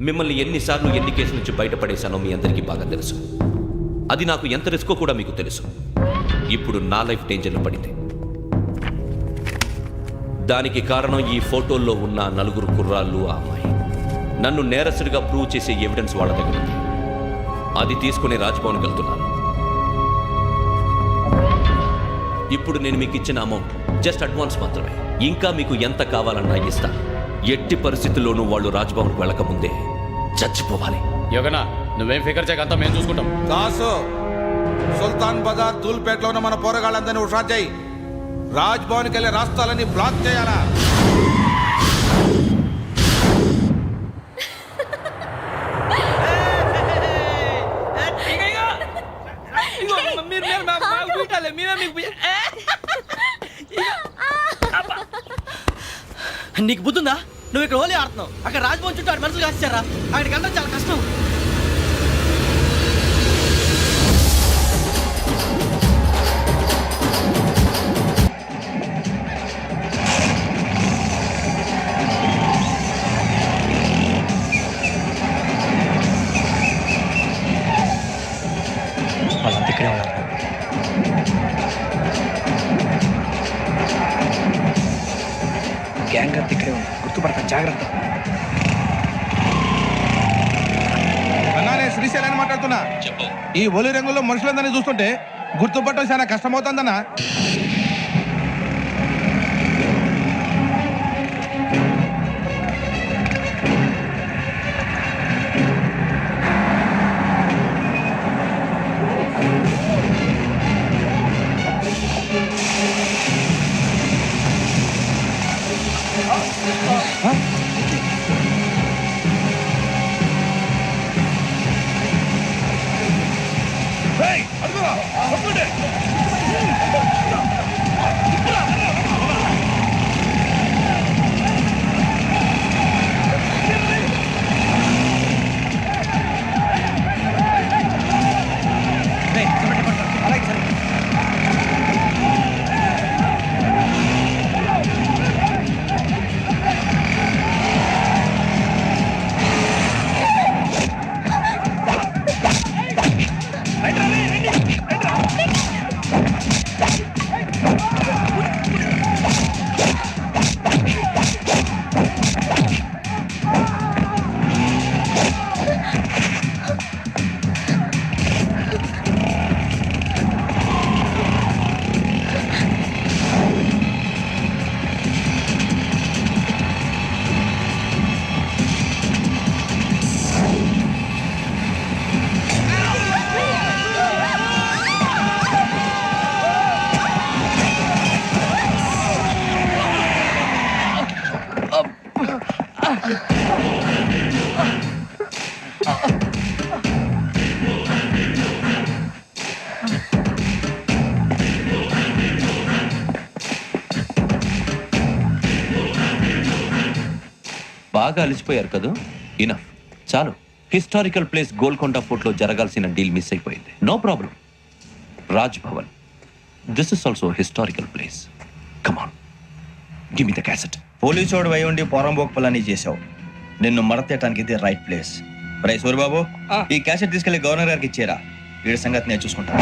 మిమ్మల్ని ఎన్నిసార్లు ఎన్ని కేసుల నుంచి బయటపడేశానో మీ అందరికీ బాగా తెలుసు. అది నాకు ఎంత రిస్కో కూడా మీకు తెలుసు. ఇప్పుడు నా లైఫ్ డేంజర్లో పడింది. దానికి కారణం ఈ ఫోటోల్లో ఉన్న 4 కుర్రాళ్ళు, ఆ అమ్మాయి. నన్ను నేరస్తుడిగా ప్రూవ్ చేసే ఎవిడెన్స్ వాళ్ళ దగ్గర ఉంది. అది తీసుకుని రాజ్భవన్కి వెళ్తున్నాను. ఇప్పుడు నేను మీకు ఇచ్చిన అమౌంట్ జస్ట్ అడ్వాన్స్ మాత్రమే. ఇంకా మీకు ఎంత కావాలన్నా ఇస్తా. ఎట్టి పరిస్థితుల్లోనూ వాళ్ళు రాజ్భవన్కి వెళ్ళకముందే చచ్చిపోవాలి. యోగనా, నువ్వేం ఫికర్ చేయకంతా మేము చూసుకుంటాం. దాసు, సుల్తాన్ బజార్ తూల్పేటలో ఉన్న మన పోరగాళ్ళందరినీ హుషారు చేయి. రాజ్భవన్కి వెళ్ళే రాష్ట్రాలని బ్లాక్ చేయాలా? నీకు బుద్ధుందా? నువ్వు ఇక్కడ హోలీ ఆడుతున్నావు, అక్కడ రాజ్భవన్ చుట్టూ ఆడు మనుషులు కాస్తారా? అక్కడికి వెళ్ళడం చాలా కష్టం. వాళ్ళంతా ఇక్కడే ఉన్నారు. గ్యాంగ్ అంతా ఇక్కడే ఉంది, గుర్తుపడతాను, జాగ్రత్త. అన్నా, నేను శ్రీశైలాన్ని మాట్లాడుతున్నా. ఈ ఒలి రంగుల్లో మనుషులందరినీ చూస్తుంటే గుర్తుపట్టడం చాలా కష్టమవుతుందన్నా. బాగా అలిసిపోయారు కదా? ఇనఫ్, చాలు. హిస్టారికల్ ప్లేస్ గోల్కొండ ఫోర్ట్లో జరగాల్సిన డీల్ మిస్ అయిపోయింది. No problem. Raj Bhavan, this is also historical place. Come on, give me the cassette. పోలీసోడు వై ఉండి పోరంబోక్ చేసావు. నిన్ను మడతేయటానికి ఇది రైట్ ప్లేస్. రై సూరిబాబు, ఈ క్యాసెట్ తీసుకెళ్లి గవర్నర్ గారికి ఇచ్చేరా. వీడి సంగతి నేను చూసుకుంటాను.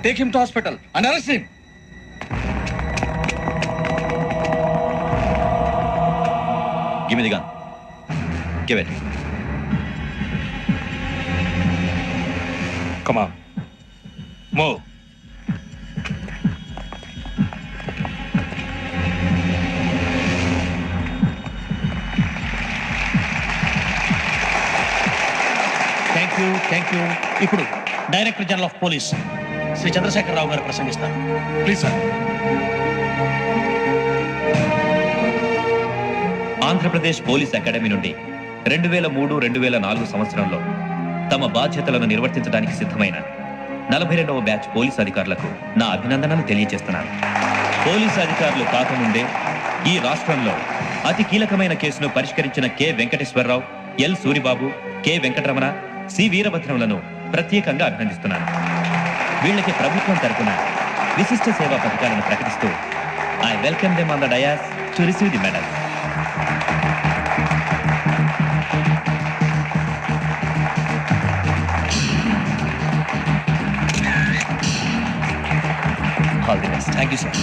Take him to hospital and arrest him. Give me the gun. Give it. Come on. Move. Thank you. ఇప్పుడు director general of police Shri Chandrasekhara Rao గారు ప్రసంగిస్తారు. Please, sir. Andhra Pradesh police academy నుండి 2003-2004 సంవత్సరంలో తమ బాధ్యతలను నిర్వర్తించడానికి సిద్ధమైన 42వ బ్యాచ్ పోలీస్ అధికారులకు నా అభినందనలు తెలియజేస్తున్నాను. పోలీస్ అధికారులు కాకముందే ఈ రాష్ట్రంలో అతి కీలకమైన కేసును పరిష్కరించిన K Venkateswara Rao, L Suribabu, K Venkataramana, C వీరభద్రములను ప్రత్యేకంగా అభినందిస్తున్నాను. వీళ్ళకి ప్రభుత్వం తరపున విశిష్ట సేవా పథకాలను ప్రకటిస్తూ I welcome them on the dais to receive the medal. All the best. Thank you sir.